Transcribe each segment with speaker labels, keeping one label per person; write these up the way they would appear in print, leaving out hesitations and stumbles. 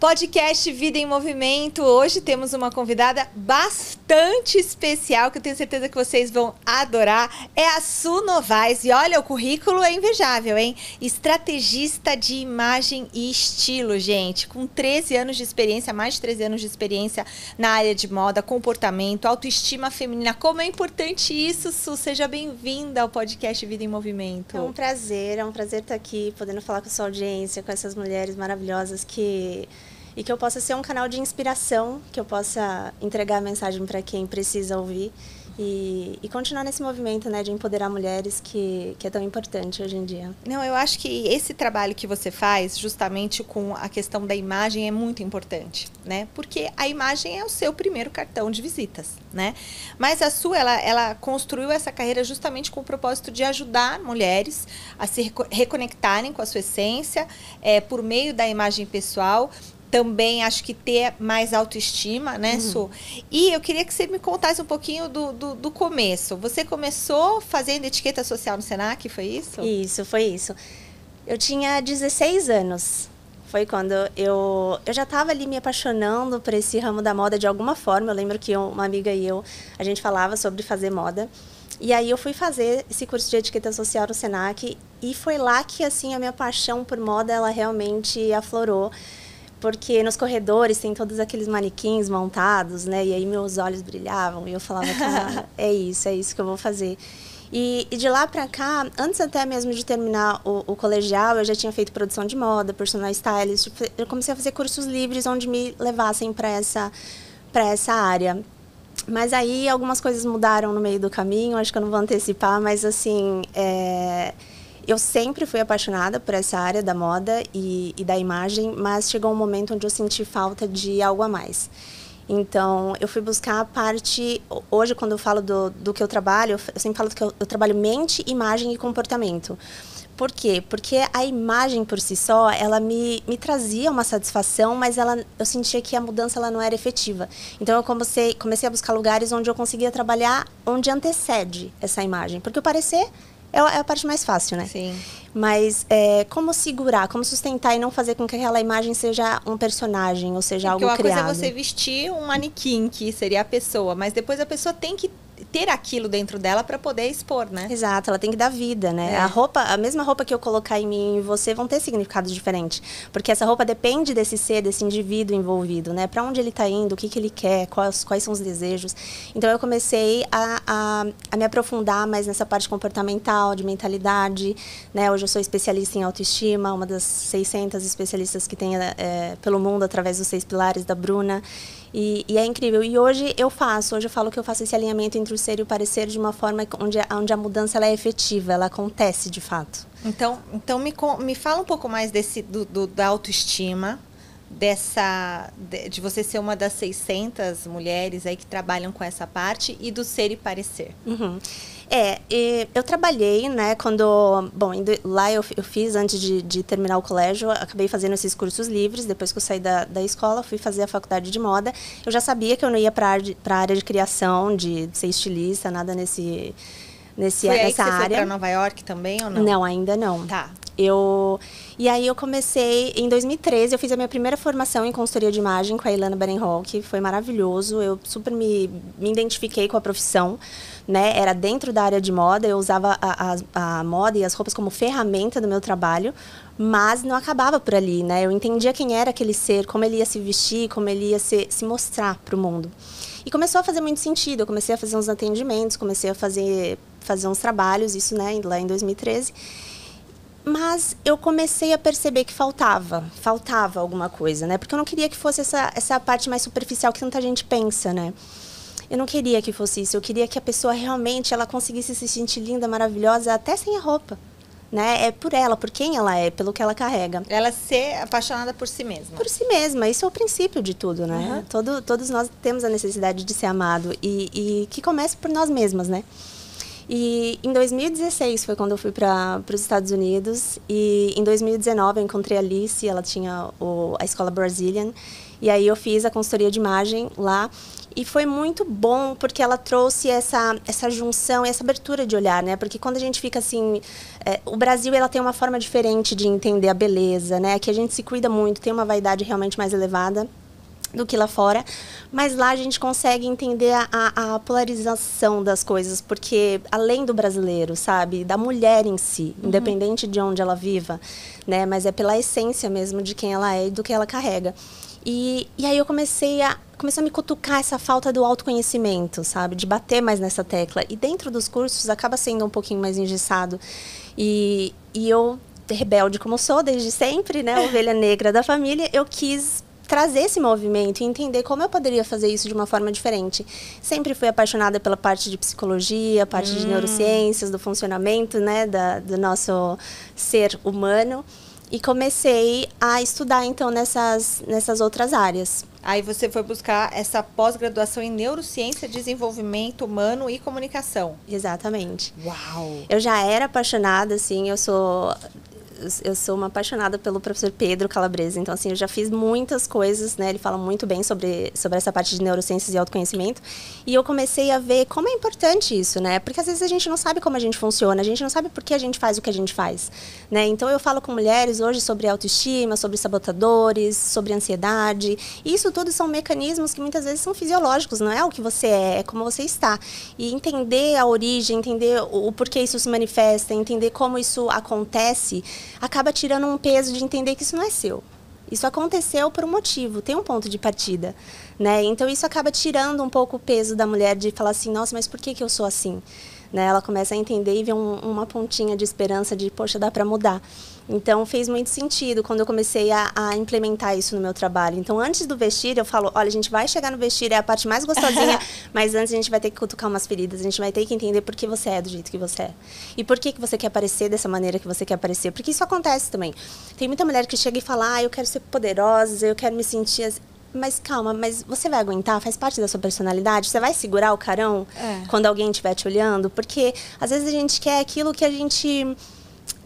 Speaker 1: Podcast Vida em Movimento. Hoje temos uma convidada bastante especial que eu tenho certeza que vocês vão adorar. É a Su Novaes. E olha, o currículo é invejável, hein? Estrategista de imagem e estilo, gente. Com 13 anos de experiência, mais de 13 anos de experiência na área de moda, comportamento, autoestima feminina. Como é importante isso, Su? Seja bem-vinda ao podcast Vida em Movimento.
Speaker 2: É um prazer estar aqui, podendo falar com a sua audiência, com essas mulheres maravilhosas e que eu possa ser um canal de inspiração, que eu possa entregar a mensagem para quem precisa ouvir e continuar nesse movimento, né, de empoderar mulheres que é tão importante hoje em dia.
Speaker 1: Não, eu acho que esse trabalho que você faz, justamente com a questão da imagem, é muito importante, né? Porque a imagem é o seu primeiro cartão de visitas, né? Mas a Su, ela construiu essa carreira justamente com o propósito de ajudar mulheres a se reconectarem com a sua essência, por meio da imagem pessoal. Também acho que ter mais autoestima, né, Su? E eu queria que você me contasse um pouquinho do começo. Você começou fazendo etiqueta social no Senac, foi isso?
Speaker 2: Isso, foi isso. Eu tinha 16 anos. Foi quando eu já estava ali me apaixonando por esse ramo da moda de alguma forma. Eu lembro que uma amiga e a gente falava sobre fazer moda. E aí eu fui fazer esse curso de etiqueta social no Senac e foi lá que, assim, a minha paixão por moda, ela realmente aflorou. Porque nos corredores tem todos aqueles manequins montados, né? E aí meus olhos brilhavam e eu falava, cara, é isso que eu vou fazer. E de lá pra cá, antes até mesmo de terminar o colegial, eu já tinha feito produção de moda, personal stylist. Eu comecei a fazer cursos livres onde me levassem para essa área. Mas aí algumas coisas mudaram no meio do caminho, acho que eu não vou antecipar, mas assim... Eu sempre fui apaixonada por essa área da moda e da imagem, mas chegou um momento onde eu senti falta de algo a mais. Então, eu fui buscar a parte... Hoje, quando eu falo do que eu trabalho, eu sempre falo que eu trabalho mente, imagem e comportamento. Por quê? Porque a imagem por si só, ela me trazia uma satisfação, mas eu sentia que a mudança ela não era efetiva. Então, eu comecei a buscar lugares onde eu conseguia trabalhar, onde antecede essa imagem. Porque o parecer... é a parte mais fácil, né?
Speaker 1: Sim.
Speaker 2: Mas como segurar, como sustentar e não fazer com que aquela imagem seja um personagem, ou seja, algo criado.
Speaker 1: Porque uma coisa é você vestir um manequim, que seria a pessoa, mas depois a pessoa tem que ter aquilo dentro dela para poder expor, né?
Speaker 2: Exato, ela tem que dar vida, né? A mesma roupa que eu colocar em mim e em você vão ter significados diferentes. Porque essa roupa depende desse ser, desse indivíduo envolvido, né? Para onde ele está indo, o que ele quer, quais são os desejos. Então, eu comecei a me aprofundar mais nessa parte comportamental, de mentalidade, né? Hoje eu sou especialista em autoestima, uma das 600 especialistas que tem pelo mundo, através dos 6 pilares da Bruna. E é incrível. E hoje eu falo que eu faço esse alinhamento entre o ser e o parecer de uma forma onde a mudança ela é efetiva, ela acontece de fato.
Speaker 1: Então me fala um pouco mais da autoestima, de você ser uma das 600 mulheres aí que trabalham com essa parte e do ser e parecer.
Speaker 2: Eu trabalhei, né, lá eu fiz, antes de terminar o colégio, acabei fazendo esses cursos livres. Depois que eu saí da escola, fui fazer a faculdade de moda. Eu já sabia que eu não ia para a área de criação, de ser estilista, nada nessa
Speaker 1: Foi aí
Speaker 2: área.
Speaker 1: que você foi para Nova York também ou não?
Speaker 2: Não, ainda não.
Speaker 1: Tá.
Speaker 2: E aí eu comecei, em 2013, eu fiz a minha primeira formação em consultoria de imagem com a Ilana Barenhol, que foi maravilhoso. Eu super me identifiquei com a profissão, né? Era dentro da área de moda, eu usava a moda e as roupas como ferramenta do meu trabalho, mas não acabava por ali, né? Eu entendia quem era aquele ser, como ele ia se vestir, como ele ia se mostrar para o mundo. E começou a fazer muito sentido, eu comecei a fazer uns atendimentos, comecei a fazer uns trabalhos, isso, né, lá em 2013. Mas eu comecei a perceber que faltava alguma coisa, né? Porque eu não queria que fosse essa parte mais superficial que tanta gente pensa, né? Eu não queria que fosse isso, eu queria que a pessoa realmente ela conseguisse se sentir linda, maravilhosa, até sem a roupa, né? É por ela, por quem ela é, pelo que ela carrega.
Speaker 1: Ela ser apaixonada por si mesma.
Speaker 2: Por si mesma, isso é o princípio de tudo, né? Todos nós temos a necessidade de ser amado e que comece por nós mesmas, né? E em 2016 foi quando eu fui para os Estados Unidos. E em 2019 eu encontrei a Alice, ela tinha a escola Brazilian. E aí eu fiz a consultoria de imagem lá. E foi muito bom, porque ela trouxe essa junção, essa abertura de olhar, né? Porque quando a gente fica assim... o Brasil, ela tem uma forma diferente de entender a beleza, né? Aqui a gente se cuida muito, tem uma vaidade realmente mais elevada do que lá fora. Mas lá a gente consegue entender a polarização das coisas, porque além do brasileiro, sabe? Da mulher em si, independente de onde ela viva, né? Mas é pela essência mesmo de quem ela é e do que ela carrega. E aí eu começou a me cutucar essa falta do autoconhecimento, sabe? De bater mais nessa tecla. E dentro dos cursos acaba sendo um pouquinho mais engessado. E eu, rebelde como sou desde sempre, né? Ovelha negra da família, eu quis trazer esse movimento e entender como eu poderia fazer isso de uma forma diferente. Sempre fui apaixonada pela parte de psicologia, parte de neurociências, do funcionamento, né? Do nosso ser humano. E comecei a estudar, então, nessas outras áreas.
Speaker 1: Aí você foi buscar essa pós-graduação em neurociência, desenvolvimento humano e comunicação.
Speaker 2: Exatamente.
Speaker 1: Uau!
Speaker 2: Eu já era apaixonada, assim, eu sou uma apaixonada pelo professor Pedro Calabrese. Então, assim, eu já fiz muitas coisas, né? Ele fala muito bem sobre essa parte de neurociências e autoconhecimento. E eu comecei a ver como é importante isso, né? Porque às vezes a gente não sabe como a gente funciona, a gente não sabe por que a gente faz o que a gente faz, né? Então, eu falo com mulheres hoje sobre autoestima, sobre sabotadores, sobre ansiedade. E isso tudo são mecanismos que muitas vezes são fisiológicos, não é o que você é como você está. E entender a origem, entender o porquê isso se manifesta, entender como isso acontece, acaba tirando um peso de entender que isso não é seu. Isso aconteceu por um motivo, tem um ponto de partida, né? Então, isso acaba tirando um pouco o peso da mulher de falar assim, nossa, mas por que eu sou assim? Né? Ela começa a entender e vê uma pontinha de esperança de, poxa, dá para mudar. Então, fez muito sentido quando eu comecei a implementar isso no meu trabalho. Então, antes do vestir, eu falo, olha, a gente vai chegar no vestir, é a parte mais gostosinha, mas antes a gente vai ter que cutucar umas feridas, a gente vai ter que entender por que você é do jeito que você é. E por que você quer aparecer dessa maneira que você quer aparecer. Porque isso acontece também. Tem muita mulher que chega e fala, eu quero ser poderosa, eu quero me sentir assim. Mas calma, mas você vai aguentar? Faz parte da sua personalidade? Você vai segurar o carão quando alguém estiver te olhando? Porque às vezes a gente quer aquilo que a gente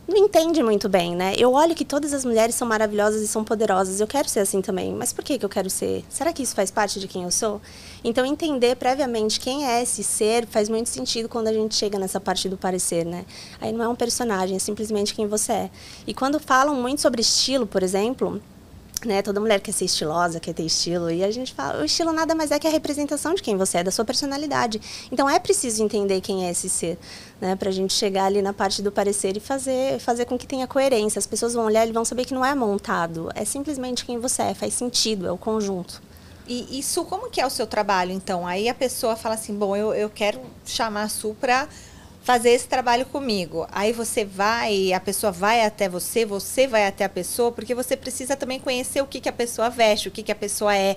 Speaker 2: não entende muito bem, né? Eu olho que todas as mulheres são maravilhosas e são poderosas. Eu quero ser assim também. Mas por que eu quero ser? Será que isso faz parte de quem eu sou? Então, entender previamente quem é esse ser faz muito sentido quando a gente chega nessa parte do parecer, né? Aí não é um personagem, é simplesmente quem você é. E quando falam muito sobre estilo, por exemplo, né, toda mulher quer ser estilosa, quer ter estilo, e a gente fala, o estilo nada mais é que a representação de quem você é, da sua personalidade. Então é preciso entender quem é esse ser, né, pra gente chegar ali na parte do parecer e fazer com que tenha coerência. As pessoas vão olhar e vão saber que não é montado, é simplesmente quem você é, faz sentido, é o conjunto.
Speaker 1: E isso, como que é o seu trabalho, então? Aí a pessoa fala assim, bom, eu quero chamar a Su pra fazer esse trabalho comigo. Aí a pessoa vai até você vai até a pessoa, porque você precisa também conhecer o que a pessoa veste, o que a pessoa é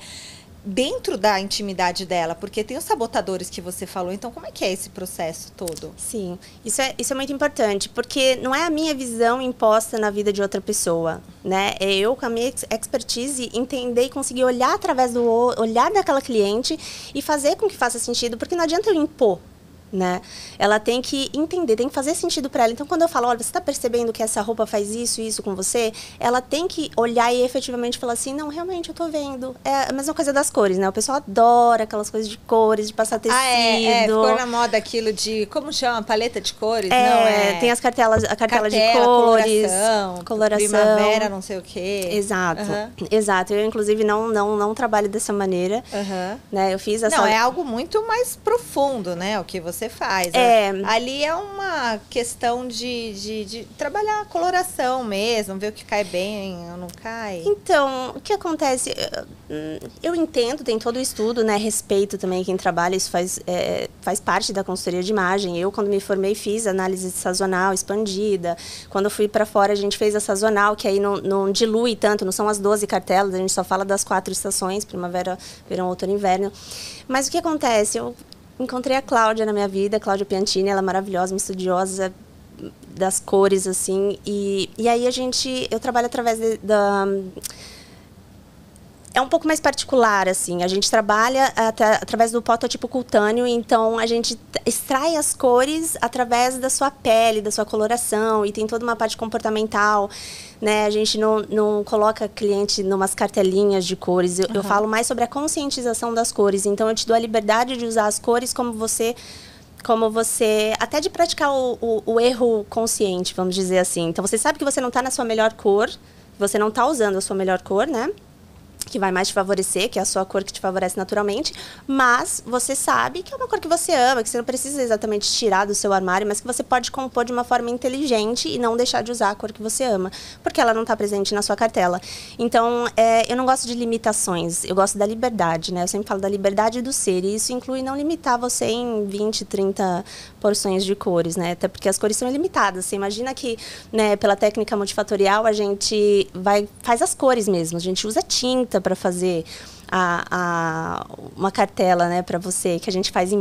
Speaker 1: dentro da intimidade dela, porque tem os sabotadores que você falou. Então, como é que é esse processo todo?
Speaker 2: Sim, isso é muito importante, porque não é a minha visão imposta na vida de outra pessoa, né? É eu, com a minha expertise, entender e conseguir olhar através do olhar daquela cliente e fazer com que faça sentido, porque não adianta eu impor, né? Ela tem que entender, tem que fazer sentido para ela. Então, quando eu falo, olha, você está percebendo que essa roupa faz isso com você? Ela tem que olhar e efetivamente falar assim, não, realmente eu tô vendo. É a mesma coisa das cores, né? O pessoal adora aquelas coisas de cores, de passar tecido.
Speaker 1: Ficou na moda aquilo de, como chama? Paleta de cores?
Speaker 2: Tem a cartela de cores. Coloração.
Speaker 1: Primavera, não sei o quê.
Speaker 2: Exato, exato. Eu, inclusive, não trabalho dessa maneira. Né? Eu fiz essa...
Speaker 1: Não, é algo muito mais profundo, né? O que você faz. Ali é uma questão de trabalhar a coloração mesmo, ver o que cai bem ou não cai.
Speaker 2: Então, o que acontece? Eu entendo, tem todo o estudo, né? Respeito também quem trabalha, isso faz parte da consultoria de imagem. Eu, quando me formei, fiz análise sazonal expandida. Quando eu fui para fora, a gente fez a sazonal, que aí não dilui tanto, não são as 12 cartelas, a gente só fala das 4 estações, primavera, verão, outono e inverno. Mas o que acontece? Eu encontrei a Cláudia na minha vida, a Cláudia Piantini, ela é maravilhosa, uma estudiosa das cores, assim, e aí eu trabalho através É um pouco mais particular, assim. A gente trabalha através do fototipo cutâneo, então a gente extrai as cores através da sua pele, da sua coloração, e tem toda uma parte comportamental, né? A gente não coloca cliente numas cartelinhas de cores. Eu falo mais sobre a conscientização das cores. Então, eu te dou a liberdade de usar as cores como você até de praticar o erro consciente, vamos dizer assim. Então, você sabe que você não está na sua melhor cor, você não está usando a sua melhor cor, né? Que vai mais te favorecer, que é a sua cor que te favorece naturalmente, mas você sabe que é uma cor que você ama, que você não precisa exatamente tirar do seu armário, mas que você pode compor de uma forma inteligente e não deixar de usar a cor que você ama, porque ela não está presente na sua cartela. Então, eu não gosto de limitações, eu gosto da liberdade, né? Eu sempre falo da liberdade do ser, e isso inclui não limitar você em 20, 30 porções de cores, né? Até porque as cores são ilimitadas. Você imagina que, né, pela técnica multifatorial, a gente faz as cores mesmo, a gente usa tinta para fazer uma cartela, né, para você, que a gente faz em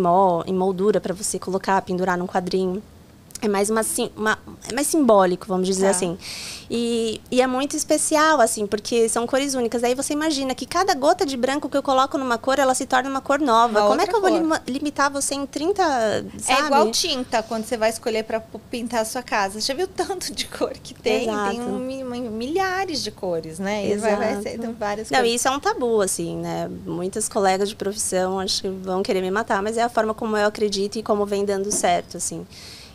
Speaker 2: moldura para você colocar, pendurar num quadrinho. É mais é mais simbólico, vamos dizer assim. E é muito especial, assim, porque são cores únicas. Aí você imagina que cada gota de branco que eu coloco numa cor, ela se torna uma cor nova. Como é que eu vou limitar você em 30, sabe?
Speaker 1: É igual tinta, quando você vai escolher para pintar a sua casa. Já viu tanto de cor que tem?
Speaker 2: Exato.
Speaker 1: Tem milhares de cores, né? E vai ser várias
Speaker 2: Não,
Speaker 1: cores.
Speaker 2: isso é um tabu, assim, né? Muitas colegas de profissão acho que vão querer me matar, mas é a forma como eu acredito e como vem dando certo, assim.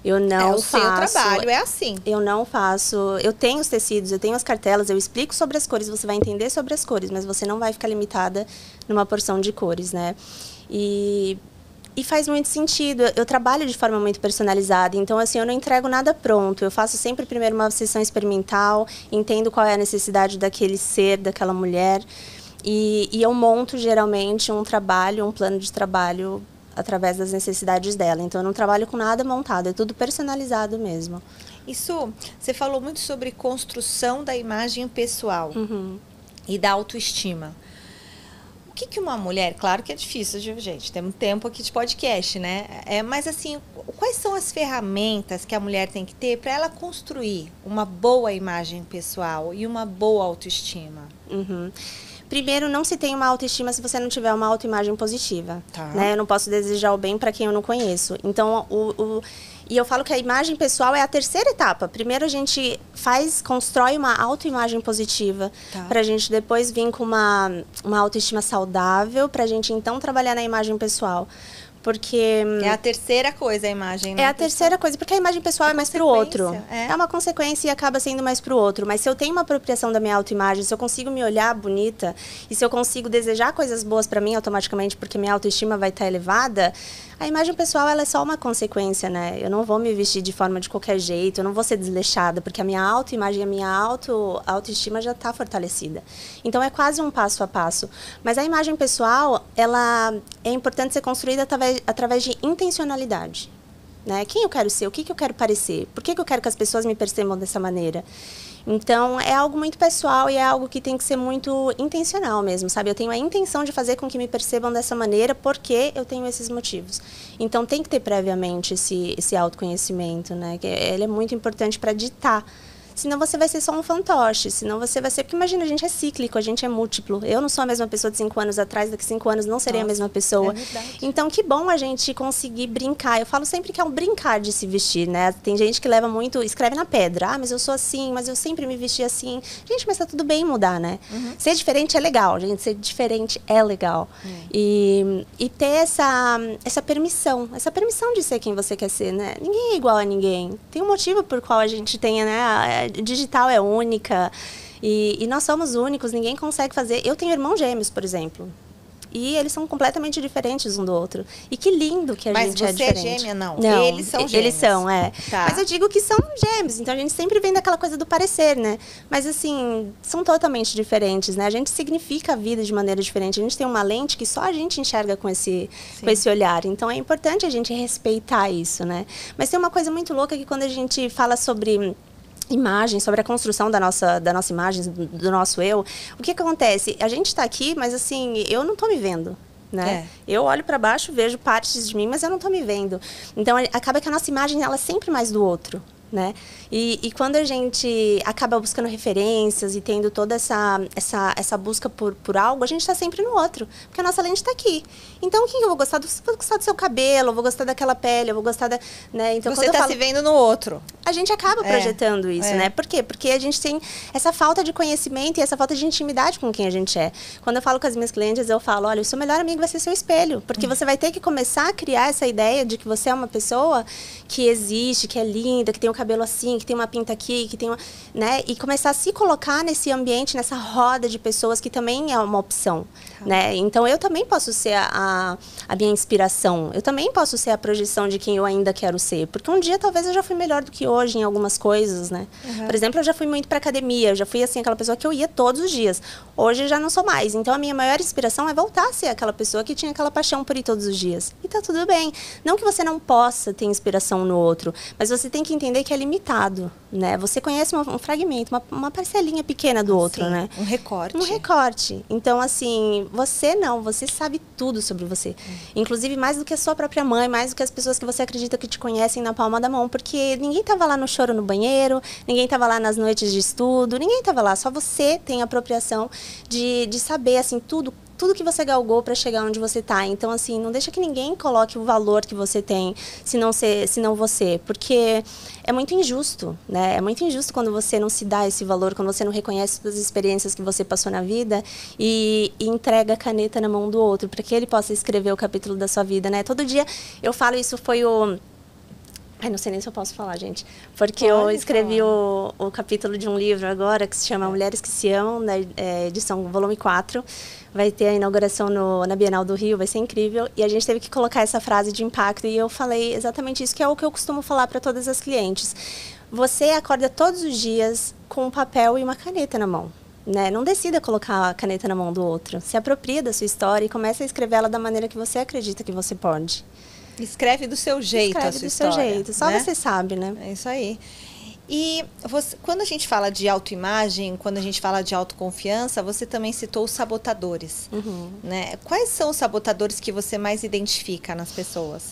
Speaker 2: Eu não faço.
Speaker 1: O seu trabalho é assim.
Speaker 2: Eu não faço. Eu tenho os tecidos, eu tenho as cartelas, eu explico sobre as cores, você vai entender sobre as cores, mas você não vai ficar limitada numa porção de cores, né? E faz muito sentido. Eu trabalho de forma muito personalizada, então, assim, eu não entrego nada pronto. Eu faço sempre primeiro uma sessão experimental, entendo qual é a necessidade daquele ser, daquela mulher, e eu monto, geralmente, um plano de trabalho através das necessidades dela. Então, eu não trabalho com nada montado, é tudo personalizado mesmo.
Speaker 1: Isso, você falou muito sobre construção da imagem pessoal e da autoestima. O que uma mulher, claro que é difícil, gente, temos tempo aqui de podcast, né? Mas assim, quais são as ferramentas que a mulher tem que ter para ela construir uma boa imagem pessoal e uma boa autoestima?
Speaker 2: Primeiro, não se tem uma autoestima se você não tiver uma autoimagem positiva.
Speaker 1: Tá.
Speaker 2: Né? Eu não posso desejar o bem para quem eu não conheço. Então, e eu falo que a imagem pessoal é a terceira etapa. Primeiro, a gente constrói uma autoimagem positiva, para a gente depois vir com uma autoestima saudável, para a gente então trabalhar na imagem pessoal. Porque
Speaker 1: é a terceira coisa, a imagem, né?
Speaker 2: É a terceira coisa, porque a imagem pessoal é mais pro outro. É uma consequência e acaba sendo mais pro outro. Mas se eu tenho uma apropriação da minha autoimagem, se eu consigo me olhar bonita, e se eu consigo desejar coisas boas para mim automaticamente, porque minha autoestima vai estar elevada, a imagem pessoal ela é só uma consequência, né? Eu não vou me vestir de forma de qualquer jeito, eu não vou ser desleixada, porque a minha autoimagem, a minha autoestima já está fortalecida. Então, é quase um passo a passo. Mas a imagem pessoal, ela é importante ser construída através de intencionalidade. Né? Quem eu quero ser? O que eu quero parecer? Por que eu quero que as pessoas me percebam dessa maneira? Então, é algo muito pessoal e é algo que tem que ser muito intencional mesmo, sabe? Eu tenho a intenção de fazer com que me percebam dessa maneira porque eu tenho esses motivos. Então, tem que ter previamente esse autoconhecimento, né? Ele é muito importante para ditar. Senão você vai ser só um fantoche, senão você vai ser... Porque imagina, a gente é cíclico, a gente é múltiplo. Eu não sou a mesma pessoa de 5 anos atrás, daqui 5 anos não serei a mesma pessoa.
Speaker 1: É verdade.
Speaker 2: Então, que bom a gente conseguir brincar. Eu falo sempre que é um brincar de se vestir, né? Tem gente que leva muito... Escreve na pedra. Ah, mas eu sou assim, mas eu sempre me vesti assim. Gente, mas tá tudo bem mudar, né? Ser diferente é legal, gente. Ser diferente é legal. E ter essa permissão de ser quem você quer ser, né? Ninguém é igual a ninguém. Tem um motivo por qual a gente tenha, né? Digital é única e nós somos únicos, ninguém consegue fazer. Eu tenho irmãos gêmeos, por exemplo, e eles são completamente diferentes um do outro. E que lindo que a gente é diferente.
Speaker 1: Mas você é gêmea, não?
Speaker 2: Eles
Speaker 1: são gêmeos.
Speaker 2: Eles são,
Speaker 1: Tá.
Speaker 2: Mas eu digo que são gêmeos, então a gente sempre vem daquela coisa do parecer, né? Mas assim, são totalmente diferentes, né? A gente significa a vida de maneira diferente. A gente tem uma lente que só a gente enxerga com esse olhar. Então é importante a gente respeitar isso, né? Mas tem uma coisa muito louca que quando a gente fala sobre imagem, sobre a construção da nossa imagem, do nosso eu, o que acontece? A gente está aqui, mas assim, eu não estou me vendo. Né? Eu olho para baixo, vejo partes de mim, mas eu não estou me vendo. Então, acaba que a nossa imagem ela é sempre mais do outro. né? E quando a gente acaba buscando referências e tendo toda essa busca por algo, a gente está sempre no outro, porque a nossa lente está aqui. Então, o que eu vou gostar? Eu vou gostar do seu cabelo, eu vou gostar daquela pele, eu vou gostar da... Né? Então,
Speaker 1: você está se vendo no outro.
Speaker 2: A gente acaba projetando isso, né? Por quê? Porque a gente tem essa falta de conhecimento e essa falta de intimidade com quem a gente é. Quando eu falo com as minhas clientes, eu falo, olha, o seu melhor amigo vai ser seu espelho, porque você vai ter que começar a criar essa ideia de que você é uma pessoa que existe, que é linda, que tem o cabelo assim, que tem uma pinta aqui, que tem uma... Né? E começar a se colocar nesse ambiente, nessa roda de pessoas que também é uma opção, né? Então, eu também posso ser a minha inspiração. Eu também posso ser a projeção de quem eu ainda quero ser. Porque um dia, talvez, eu já fui melhor do que hoje em algumas coisas, né? Por exemplo, eu já fui muito pra academia. Eu já fui, assim, aquela pessoa que eu ia todos os dias. Hoje, eu já não sou mais. Então, a minha maior inspiração é voltar a ser aquela pessoa que tinha aquela paixão por ir todos os dias. E tá tudo bem. Não que você não possa ter inspiração no outro, mas você tem que entender que é limitado, né? Você conhece um fragmento, uma parcelinha pequena do outro, né?
Speaker 1: Um recorte.
Speaker 2: Um recorte. Então, assim, você sabe tudo sobre você. Inclusive, mais do que a sua própria mãe, mais do que as pessoas que você acredita que te conhecem na palma da mão, porque ninguém estava lá no choro no banheiro, ninguém estava lá nas noites de estudo, ninguém estava lá, só você tem a apropriação de saber, assim, tudo que você galgou para chegar onde você está. Então, assim, não deixa que ninguém coloque o valor que você tem, se não você. Porque é muito injusto, né? É muito injusto quando você não se dá esse valor, quando você não reconhece todas as experiências que você passou na vida e entrega a caneta na mão do outro, para que ele possa escrever o capítulo da sua vida, né? Todo dia eu falo, isso foi o... Ai, não sei nem se eu posso falar, gente. Porque eu escrevi o capítulo de um livro agora que se chama Mulheres que se Amam, na edição volume 4. Vai ter a inauguração na Bienal do Rio, vai ser incrível. E a gente teve que colocar essa frase de impacto. E eu falei exatamente isso, que é o que eu costumo falar para todas as clientes. Você acorda todos os dias com um papel e uma caneta na mão. Né? Não decida colocar a caneta na mão do outro. Se apropria da sua história e comece a escrever ela da maneira que você acredita que você pode.
Speaker 1: Escreve do seu jeito a sua história.
Speaker 2: Escreve do seu jeito, só você sabe, né?
Speaker 1: É isso aí. E quando a gente fala de autoimagem, quando a gente fala de autoconfiança, você também citou os sabotadores, né? Quais são os sabotadores que você mais identifica nas pessoas?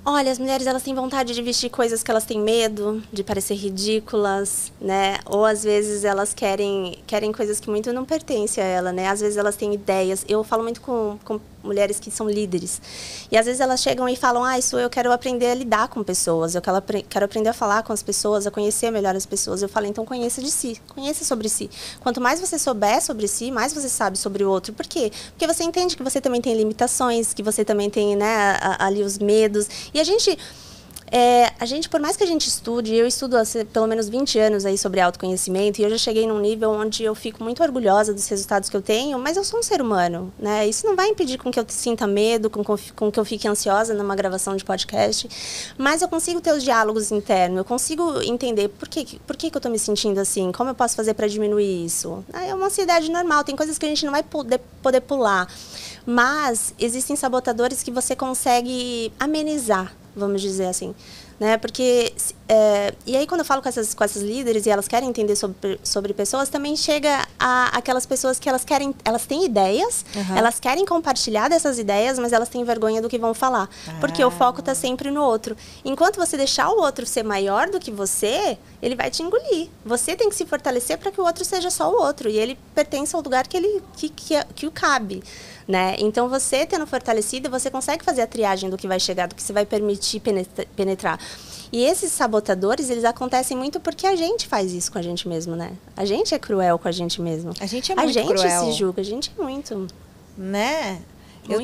Speaker 2: Olha, as mulheres, elas têm vontade de vestir coisas que elas têm medo, de parecer ridículas, né? Ou às vezes elas querem coisas que muito não pertencem a ela, né? Às vezes elas têm ideias. Eu falo muito com mulheres que são líderes. E às vezes elas chegam e falam, eu quero aprender a lidar com pessoas, eu quero aprender a falar com as pessoas, a conhecer melhor as pessoas. Eu falo, então conheça de si, conheça sobre si. Quanto mais você souber sobre si, mais você sabe sobre o outro. Por quê? Porque você entende que você também tem limitações, que você também tem, né, ali os medos. E a gente, por mais que a gente estude, eu estudo há pelo menos 20 anos aí sobre autoconhecimento, e eu já cheguei num nível onde eu fico muito orgulhosa dos resultados que eu tenho, mas eu sou um ser humano, né? Isso não vai impedir com que eu sinta medo, com que eu fique ansiosa numa gravação de podcast, mas eu consigo ter os diálogos internos, eu consigo entender por que eu estou me sentindo assim, como eu posso fazer para diminuir isso. É uma ansiedade normal, tem coisas que a gente não vai poder pular, mas existem sabotadores que você consegue amenizar, vamos dizer assim, né? Porque e aí quando eu falo com essas líderes e elas querem entender sobre pessoas, também chega aquelas pessoas que elas têm ideias, elas querem compartilhar dessas ideias, mas elas têm vergonha do que vão falar, porque o foco está sempre no outro. Enquanto você deixar o outro ser maior do que você, ele vai te engolir. Você tem que se fortalecer para que o outro seja só o outro e ele pertence ao lugar que o cabe. Né? Então, você tendo fortalecido, você consegue fazer a triagem do que vai chegar, do que você vai permitir penetrar. E esses sabotadores, eles acontecem muito porque a gente faz isso com a gente mesmo, né? A gente é cruel com a gente mesmo.
Speaker 1: A gente é muito cruel.
Speaker 2: A gente se julga, a gente é muito.
Speaker 1: Né?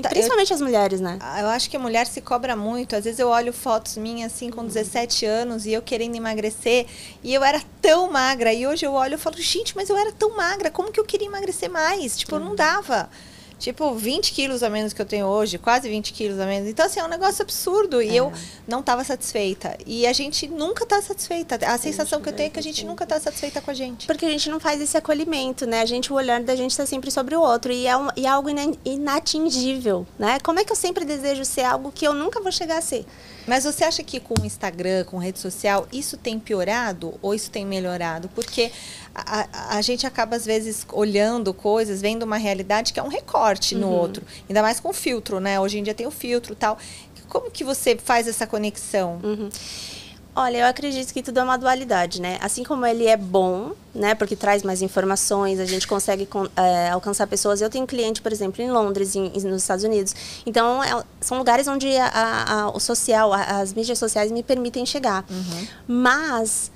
Speaker 2: Principalmente as mulheres, né?
Speaker 1: Eu acho que a mulher se cobra muito. Às vezes eu olho fotos minhas, assim, com 17 anos e eu querendo emagrecer. E eu era tão magra. E hoje eu olho e falo, gente, mas eu era tão magra. Como que eu queria emagrecer mais? Tipo, não dava. Tipo, 20 quilos a menos que eu tenho hoje, quase 20 quilos a menos. Então, assim, é um negócio absurdo. E eu não estava satisfeita. E a gente nunca está satisfeita. A sensação que eu tenho é que a gente nunca está satisfeita com a gente.
Speaker 2: Porque a gente não faz esse acolhimento, né? O olhar da gente está sempre sobre o outro. E é algo inatingível, né? Como é que eu sempre desejo ser algo que eu nunca vou chegar a ser?
Speaker 1: Mas você acha que com o Instagram, com rede social, isso tem piorado ou isso tem melhorado? Porque a gente acaba, às vezes, olhando coisas, vendo uma realidade que é um recorte no outro. Ainda mais com filtro, né? Hoje em dia tem o filtro e tal. Como que você faz essa conexão?
Speaker 2: Olha, eu acredito que tudo é uma dualidade, né? Assim como ele é bom, né? Porque traz mais informações, a gente consegue alcançar pessoas. Eu tenho cliente, por exemplo, em Londres, nos Estados Unidos. Então, são lugares onde o social, as mídias sociais me permitem chegar. Mas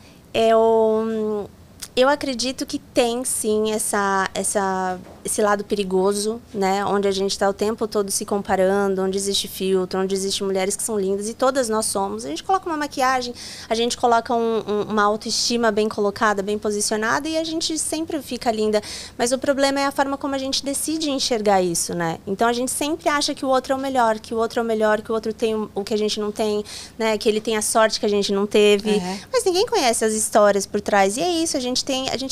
Speaker 2: eu acredito que tem, sim, esse lado perigoso, né? Onde a gente está o tempo todo se comparando, onde existe filtro, onde existem mulheres que são lindas, e todas nós somos. A gente coloca uma maquiagem, a gente coloca uma autoestima bem colocada, bem posicionada, e a gente sempre fica linda. Mas o problema é a forma como a gente decide enxergar isso, né? Então, a gente sempre acha que o outro é o melhor, que o outro é o melhor, que o outro tem o que a gente não tem, né? Que ele tem a sorte que a gente não teve. Mas ninguém conhece as histórias por trás. E é isso, a gente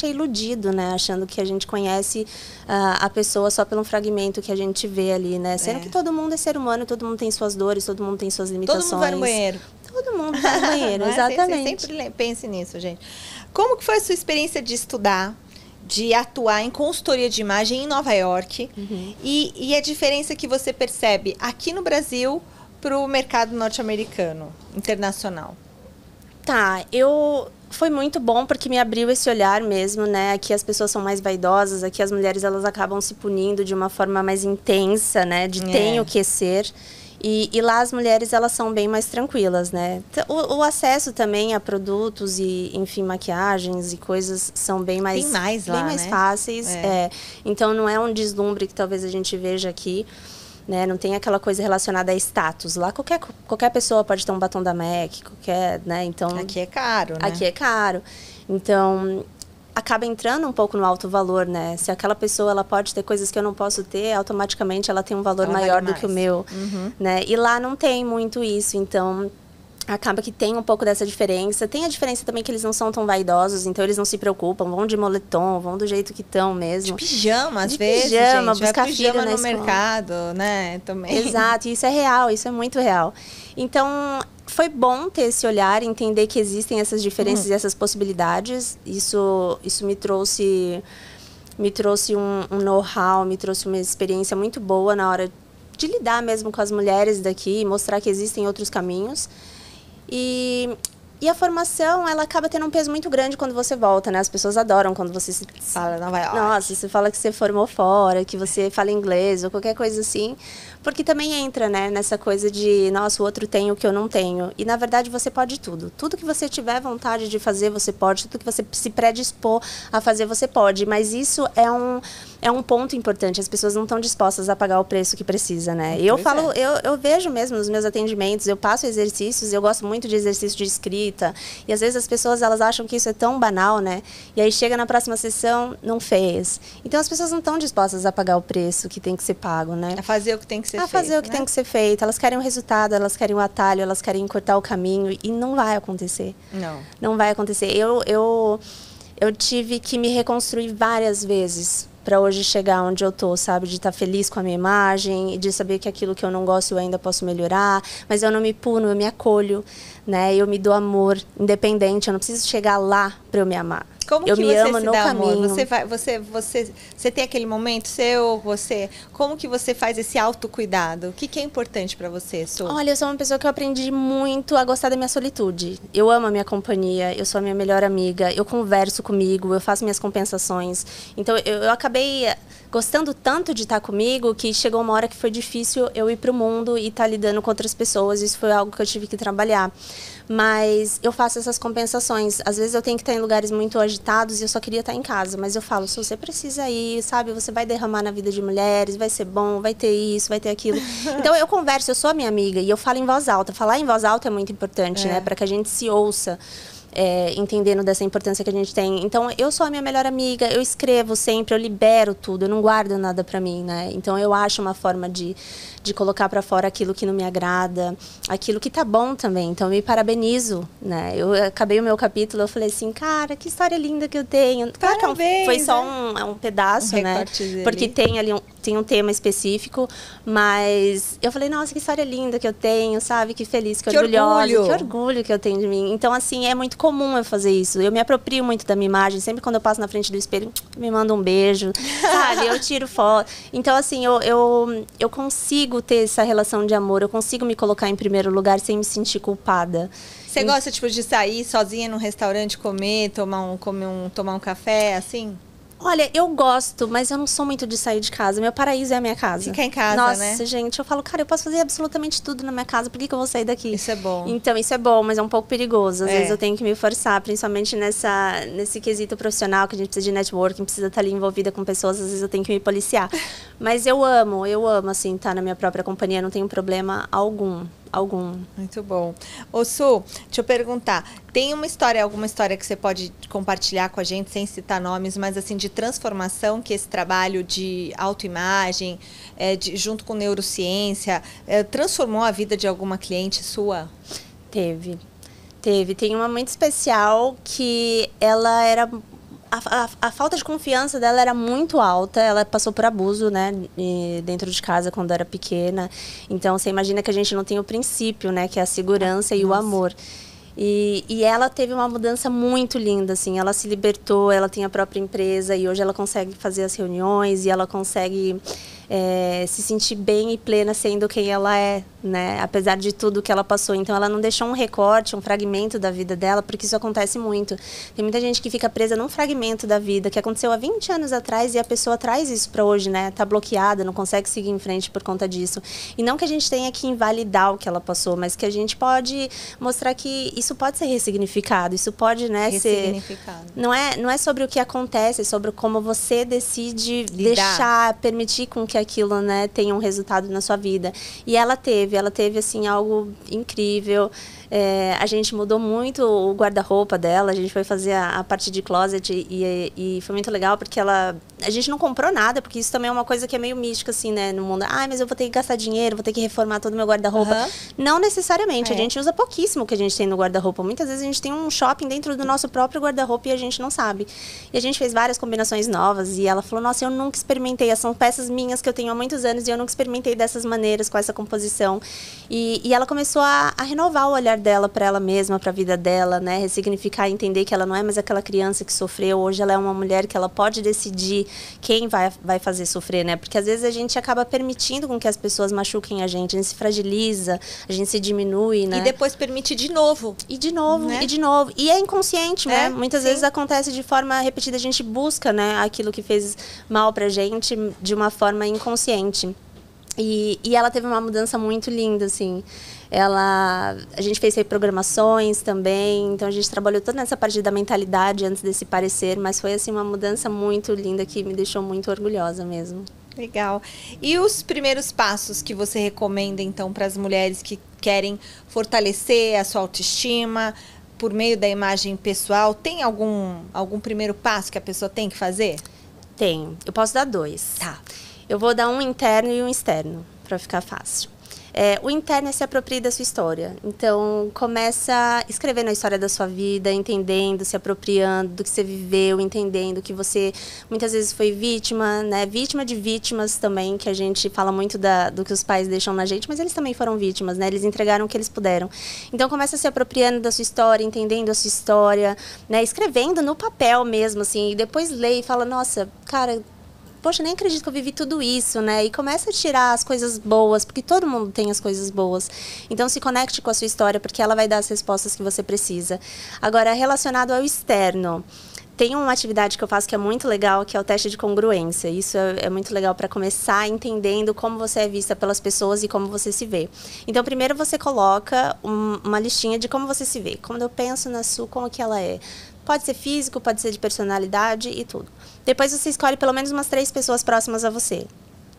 Speaker 2: é iludido, né? Achando que a gente conhece a pessoa só pelo fragmento que a gente vê ali, né? Sendo que todo mundo é ser humano, todo mundo tem suas dores, todo mundo tem suas limitações.
Speaker 1: Todo mundo vai no banheiro.
Speaker 2: Todo mundo vai no banheiro, exatamente.
Speaker 1: Você sempre pense nisso, gente. Como que foi a sua experiência de estudar, de atuar em consultoria de imagem em Nova York? E a diferença que você percebe aqui no Brasil para o mercado norte-americano, internacional?
Speaker 2: Tá, foi muito bom porque me abriu esse olhar mesmo, né? Aqui as pessoas são mais vaidosas, aqui as mulheres elas acabam se punindo de uma forma mais intensa, né? De tenho que ser. E lá as mulheres elas são bem mais tranquilas, né? O acesso também a produtos e, enfim, maquiagens e coisas são bem mais,
Speaker 1: tem mais lá,
Speaker 2: bem mais fáceis. Então não é um deslumbre que talvez a gente veja aqui. Né? Não tem aquela coisa relacionada a status. Lá qualquer pessoa pode ter um batom da MAC, né? Então,
Speaker 1: aqui é caro, né?
Speaker 2: Aqui é caro. Então, acaba entrando um pouco no alto valor, né? Se aquela pessoa ela pode ter coisas que eu não posso ter, automaticamente ela tem um valor maior do que o meu. Né? E lá não tem muito isso, então acaba que tem um pouco dessa diferença. Tem a diferença também que eles não são tão vaidosos, então eles não se preocupam, vão de moletom, vão do jeito que estão mesmo.
Speaker 1: De pijama, às vezes,
Speaker 2: pijama,
Speaker 1: gente.
Speaker 2: Buscar
Speaker 1: pijama
Speaker 2: filho
Speaker 1: no mercado, né? Também.
Speaker 2: Exato, isso é real, isso é muito real. Então, foi bom ter esse olhar, entender que existem essas diferenças e essas possibilidades. Isso me trouxe um know-how, me trouxe uma experiência muito boa na hora de lidar mesmo com as mulheres daqui, mostrar que existem outros caminhos. E a formação, ela acaba tendo um peso muito grande quando você volta, né? As pessoas adoram quando você
Speaker 1: fala Nova York.
Speaker 2: Nossa, você fala que você formou fora, que você fala inglês ou qualquer coisa assim. Porque também entra, né, nessa coisa de, nossa, o outro tem o que eu não tenho. E, na verdade, você pode tudo. Tudo que você tiver vontade de fazer, você pode. Tudo que você se predispor a fazer, você pode. Mas isso é um ponto importante. As pessoas não estão dispostas a pagar o preço que precisa, né? Eu vejo mesmo nos meus atendimentos, eu passo exercícios, eu gosto muito de exercício de escrita. E, às vezes, as pessoas, elas acham que isso é tão banal, né? E aí, chega na próxima sessão, não fez. Então, as pessoas não estão dispostas a pagar o preço que tem que ser pago, né?
Speaker 1: A fazer o que tem que ser feito,
Speaker 2: fazer o que tem que ser feito. Elas querem o resultado, elas querem o atalho, elas querem encurtar o caminho. E não vai acontecer. Não vai acontecer. Eu tive que me reconstruir várias vezes para hoje chegar onde eu tô, sabe? De estar feliz com a minha imagem, de saber que aquilo que eu não gosto eu ainda posso melhorar, mas eu não me puno, eu me acolho, né? Eu me dou amor independente, eu não preciso chegar lá para eu me amar.
Speaker 1: Como
Speaker 2: eu
Speaker 1: que
Speaker 2: me
Speaker 1: você
Speaker 2: amo
Speaker 1: se
Speaker 2: no
Speaker 1: dá
Speaker 2: caminho.
Speaker 1: Amor? Você tem aquele momento seu, como que você faz esse autocuidado? O que é importante para você, Su?
Speaker 2: Olha, eu sou uma pessoa que eu aprendi muito a gostar da minha solitude. Eu amo a minha companhia, eu sou a minha melhor amiga, eu converso comigo, eu faço minhas compensações. Então, eu acabei gostando tanto de estar comigo que chegou uma hora que foi difícil eu ir para o mundo e estar lidando com outras pessoas. Isso foi algo que eu tive que trabalhar. Mas eu faço essas compensações. Às vezes eu tenho que estar em lugares muito agitados e eu só queria estar em casa. Mas eu falo, se você precisa ir, sabe? Você vai derramar na vida de mulheres, vai ser bom, vai ter isso, vai ter aquilo. Então eu converso, eu sou a minha amiga e eu falo em voz alta. Falar em voz alta é muito importante, né? Para que a gente se ouça. Entendendo dessa importância que a gente tem. Então, eu sou a minha melhor amiga, eu escrevo sempre, eu libero tudo, eu não guardo nada pra mim, né? Então, eu acho uma forma de colocar pra fora aquilo que não me agrada, aquilo que tá bom também. Então, eu me parabenizo, né? Eu acabei o meu capítulo, eu falei assim, cara, que história linda que eu tenho. Claro que foi só um pedaço, né? Porque tem ali tem um tema específico, mas eu falei, nossa, que história linda que eu tenho, sabe? Que feliz, que orgulhosa, que orgulho que eu tenho de mim. Então, assim, é muito comum eu fazer isso. Eu me aproprio muito da minha imagem. Sempre quando eu passo na frente do espelho, me mando um beijo, sabe? Eu tiro foto. Então, assim, eu consigo ter essa relação de amor. Eu consigo me colocar em primeiro lugar sem me sentir culpada.
Speaker 1: Você gosta, tipo, de sair sozinha num restaurante, comer, tomar um café, assim?
Speaker 2: Olha, eu gosto, mas eu não sou muito de sair de casa. Meu paraíso é a minha casa.
Speaker 1: Fica em casa,
Speaker 2: Nossa,
Speaker 1: né?
Speaker 2: Nossa, gente, eu falo, cara, eu posso fazer absolutamente tudo na minha casa, por que eu vou sair daqui?
Speaker 1: Isso é bom.
Speaker 2: Então, isso é bom, mas é um pouco perigoso. Às vezes eu tenho que me forçar, principalmente nesse quesito profissional, que a gente precisa de networking, precisa estar ali envolvida com pessoas, às vezes eu tenho que me policiar. Mas eu amo, assim, estar na minha própria companhia, não tenho problema algum.
Speaker 1: Muito bom. Ô Su, deixa eu perguntar, tem alguma história que você pode compartilhar com a gente, sem citar nomes, mas assim, de transformação que esse trabalho de autoimagem, junto com neurociência, transformou a vida de alguma cliente sua?
Speaker 2: Teve. Tem uma muito especial que ela era... A falta de confiança dela era muito alta, ela passou por abuso, né, dentro de casa quando era pequena. Então, você imagina que a gente não tem o princípio, né, que é a segurança e o amor. E ela teve uma mudança muito linda, assim, ela se libertou, ela tem a própria empresa e hoje ela consegue fazer as reuniões e ela consegue se sentir bem e plena sendo quem ela é, né? Apesar de tudo que ela passou. Então, ela não deixou um recorte, um fragmento da vida dela, porque isso acontece muito. Tem muita gente que fica presa num fragmento da vida que aconteceu há 20 anos atrás e a pessoa traz isso para hoje, né? Tá bloqueada, não consegue seguir em frente por conta disso. E não que a gente tenha que invalidar o que ela passou, mas que a gente pode mostrar que isso pode ser ressignificado, isso pode, né, ser... Não é sobre o que acontece, é sobre como você decide deixar, permitir com que aquilo, né, tenha um resultado na sua vida. E ela teve assim, algo incrível. A gente mudou muito o guarda-roupa dela, a gente foi fazer a parte de closet e foi muito legal porque a gente não comprou nada, porque isso também é uma coisa que é meio mística, assim, né, no mundo. Mas eu vou ter que gastar dinheiro, vou ter que reformar todo o meu guarda-roupa. Não necessariamente, a gente usa pouquíssimo que a gente tem no guarda-roupa. Muitas vezes a gente tem um shopping dentro do nosso próprio guarda-roupa e a gente não sabe. E a gente fez várias combinações novas e ela falou, nossa, eu nunca experimentei, são peças minhas que eu tenho há muitos anos e eu nunca experimentei dessas maneiras, com essa composição. E ela começou a renovar o olhar dela para ela mesma, para a vida dela, né? Ressignificar, entender que ela não é mais aquela criança que sofreu. Hoje ela é uma mulher que ela pode decidir quem vai fazer sofrer, né? Porque às vezes a gente acaba permitindo com que as pessoas machuquem a gente se fragiliza, a gente se diminui, né?
Speaker 1: E depois permite de novo.
Speaker 2: E de novo, né? E de novo. E é inconsciente, né? Muitas vezes acontece de forma repetida, a gente busca, né, aquilo que fez mal pra gente de uma forma inconsciente. E ela teve uma mudança muito linda, assim. A gente fez reprogramações também, então a gente trabalhou toda nessa parte da mentalidade antes desse parecer, mas foi, assim, uma mudança muito linda que me deixou muito orgulhosa mesmo.
Speaker 1: Legal. E os primeiros passos que você recomenda, então, para as mulheres que querem fortalecer a sua autoestima por meio da imagem pessoal? Tem algum primeiro passo que a pessoa tem que fazer?
Speaker 2: Tem. Eu posso dar 2.
Speaker 1: Tá.
Speaker 2: Eu vou dar um interno e um externo, para ficar fácil. O interno é se apropriar da sua história. Então, começa escrevendo a história da sua vida, entendendo, se apropriando do que você viveu, entendendo que você muitas vezes foi vítima, né? Vítima de vítimas também, que a gente fala muito do que os pais deixam na gente, mas eles também foram vítimas, né? Eles entregaram o que eles puderam. Então, começa se apropriando da sua história, entendendo a sua história, né? Escrevendo no papel mesmo, assim, e depois lê e fala, nossa, cara... Poxa, nem acredito que eu vivi tudo isso, né? E começa a tirar as coisas boas, porque todo mundo tem as coisas boas. Então, se conecte com a sua história, porque ela vai dar as respostas que você precisa. Agora, relacionado ao externo, tem uma atividade que eu faço que é muito legal, que é o teste de congruência. Isso é muito legal para começar entendendo como você é vista pelas pessoas e como você se vê. Então, primeiro você coloca uma listinha de como você se vê. Quando eu penso na Su, como que ela é? Pode ser físico, pode ser de personalidade e tudo. Depois você escolhe pelo menos umas 3 pessoas próximas a você.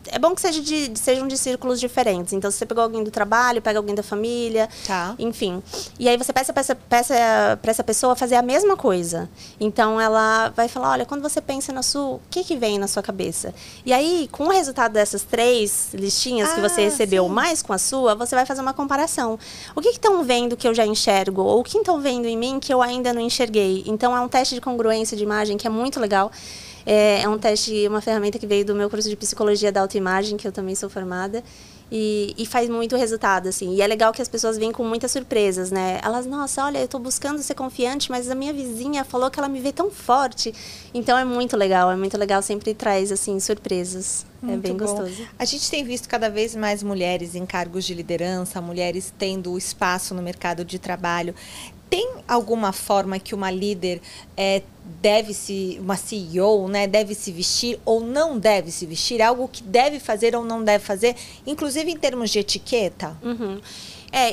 Speaker 2: É bom que sejam de círculos diferentes. Então, se você pegou alguém do trabalho, pega alguém da família, enfim. E aí você peça para essa pessoa fazer a mesma coisa. Então, ela vai falar, olha, quando você pensa na Su, o que vem na sua cabeça? E aí, com o resultado dessas 3 listinhas que você recebeu, mais com a sua, você vai fazer uma comparação. O que estão vendo que eu já enxergo? Ou o que estão vendo em mim que eu ainda não enxerguei? Então, é um teste de congruência de imagem que é muito legal. É um teste, uma ferramenta que veio do meu curso de psicologia da autoimagem, que eu também sou formada. E faz muito resultado, assim. E é legal que as pessoas vêm com muitas surpresas, né? Elas, nossa, olha, eu tô buscando ser confiante, mas a minha vizinha falou que ela me vê tão forte. Então é muito legal, sempre traz, assim, surpresas.
Speaker 1: Muito
Speaker 2: é bem
Speaker 1: bom.
Speaker 2: gostoso.
Speaker 1: A gente tem visto cada vez mais mulheres em cargos de liderança, mulheres tendo espaço no mercado de trabalho. Tem alguma forma que uma líder uma CEO, né, deve se vestir ou não deve se vestir? Algo que deve fazer ou não deve fazer, inclusive em termos de etiqueta?
Speaker 2: Uhum.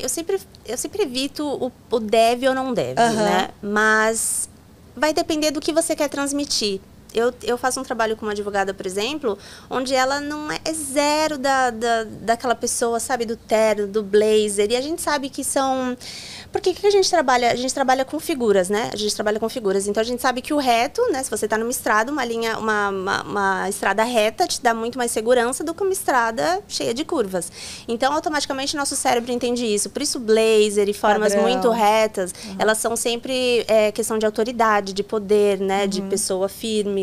Speaker 2: Eu sempre evito o deve ou não deve, né? Mas vai depender do que você quer transmitir. Eu faço um trabalho com uma advogada, por exemplo, onde ela não é zero daquela pessoa, sabe, do terno, do blazer. E a gente sabe que são... Porque o que a gente trabalha? A gente trabalha com figuras, né? A gente trabalha com figuras. Então, a gente sabe que o reto, né? Se você está numa estrada, uma estrada reta te dá muito mais segurança do que uma estrada cheia de curvas. Então, automaticamente, nosso cérebro entende isso. Por isso, blazer e formas muito retas, elas são sempre questão de autoridade, de poder, né? De pessoa firme.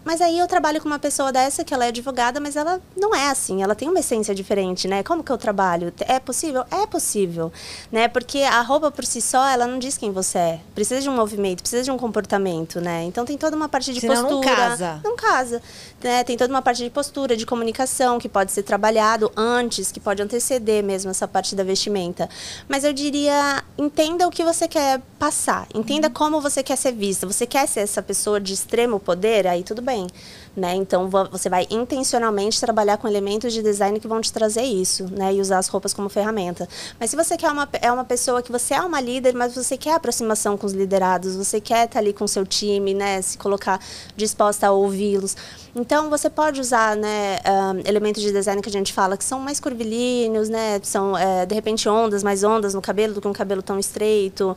Speaker 2: Mas aí eu trabalho com uma pessoa dessa, que ela é advogada, mas ela não é assim, ela tem uma essência diferente, né? Como que eu trabalho? É possível? É possível, né? Porque a roupa por si só, ela não diz quem você é. Precisa de um movimento, precisa de um comportamento, né? Então tem toda uma parte de postura.
Speaker 1: Não casa.
Speaker 2: Não casa, né? Tem toda uma parte de postura, de comunicação, que pode ser trabalhado antes, que pode anteceder mesmo essa parte da vestimenta. Mas eu diria, entenda o que você quer passar, entenda como você quer ser vista. Você quer ser essa pessoa de extremo poder? Aí tudo bem, né? Então você vai intencionalmente trabalhar com elementos de design que vão te trazer isso, né? E usar as roupas como ferramenta. Mas se você quer uma pessoa que você é uma líder, mas você quer aproximação com os liderados, você quer estar ali com o seu time, né? Se colocar disposta a ouvi-los. Então você pode usar, né, elementos de design que a gente fala que são mais curvilíneos, né? São de repente mais ondas no cabelo do que um cabelo tão estreito.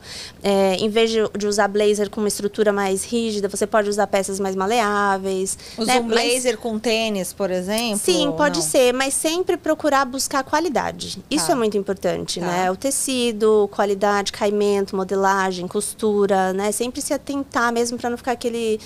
Speaker 2: Em vez de usar blazer com uma estrutura mais rígida, você pode usar peças mais maleáveis.
Speaker 1: Usa um blazer com tênis, por exemplo?
Speaker 2: Sim, pode ser, mas sempre procurar buscar qualidade. Isso é muito importante, né? O tecido, qualidade, caimento, modelagem, costura, né? Sempre se atentar mesmo para não ficar aquele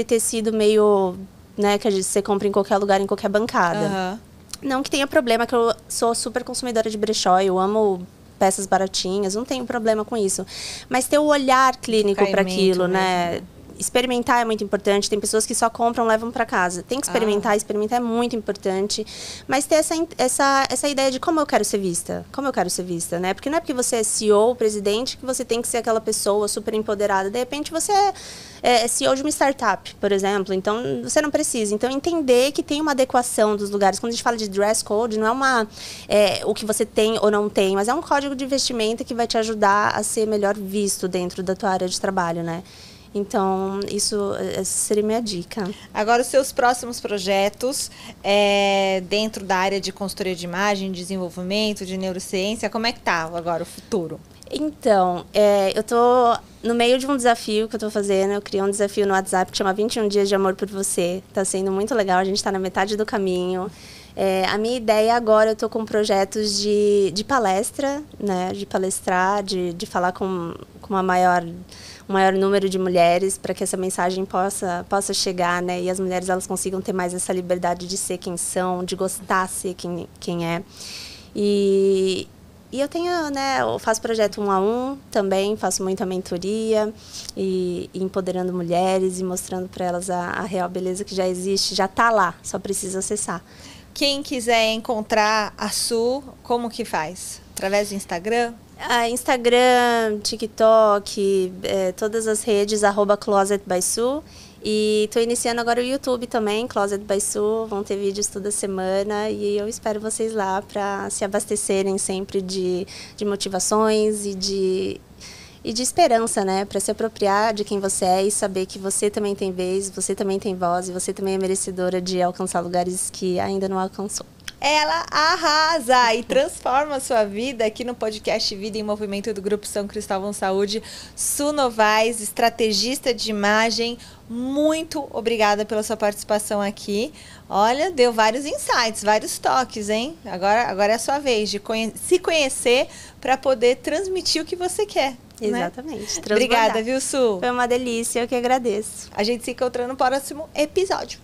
Speaker 2: tecido meio, né, que você compra em qualquer lugar, em qualquer bancada. Não que tenha problema, que eu sou super consumidora de brechó, eu amo peças baratinhas, não tenho problema com isso. Mas ter o olhar clínico para aquilo, né? Experimentar é muito importante. Tem pessoas que só compram, levam para casa. Tem que experimentar, experimentar é muito importante. Mas ter essa ideia de como eu quero ser vista. Como eu quero ser vista, né? Porque não é porque você é CEO, presidente, que você tem que ser aquela pessoa super empoderada. De repente, você é CEO de uma startup, por exemplo. Então, você não precisa. Então, entender que tem uma adequação dos lugares. Quando a gente fala de dress code, não é o que você tem ou não tem, mas é um código de vestimenta que vai te ajudar a ser melhor visto dentro da tua área de trabalho, né? Então, essa seria minha dica.
Speaker 1: Agora, os seus próximos projetos dentro da área de consultoria de imagem, desenvolvimento, de neurociência, como é que tá agora o futuro?
Speaker 2: Então, eu tô no meio de um desafio que eu tô fazendo. Eu criei um desafio no WhatsApp que chama 21 Dias de Amor por Você. Tá sendo muito legal, a gente tá na metade do caminho. A minha ideia agora, eu tô com projetos de palestra, né? De palestrar, de falar com um maior número de mulheres, para que essa mensagem possa chegar, né? E as mulheres, elas consigam ter mais essa liberdade de ser quem são, de gostar de ser quem é. E eu tenho, né? Eu faço projeto 1 a 1 também, faço muita mentoria e empoderando mulheres e mostrando para elas a real beleza que já existe, já está lá, só precisa acessar.
Speaker 1: Quem quiser encontrar a Su, como que faz? Através do Instagram?
Speaker 2: Instagram, TikTok, todas as redes, @ClosetBySu. E estou iniciando agora o YouTube também, Closet by Su. Vão ter vídeos toda semana e eu espero vocês lá para se abastecerem sempre de motivações e de esperança, né? Para se apropriar de quem você é e saber que você também tem vez, você também tem voz e você também é merecedora de alcançar lugares que ainda não alcançou.
Speaker 1: Ela arrasa e transforma a sua vida aqui no podcast Vida em Movimento do Grupo São Cristóvão Saúde. Su Novaes, estrategista de imagem, muito obrigada pela sua participação aqui. Olha, deu vários insights, vários toques, hein? Agora é a sua vez de se conhecer para poder transmitir o que você quer.
Speaker 2: Exatamente.
Speaker 1: Né? Obrigada, viu, Su?
Speaker 2: Foi uma delícia, eu que agradeço.
Speaker 1: A gente se encontra no próximo episódio.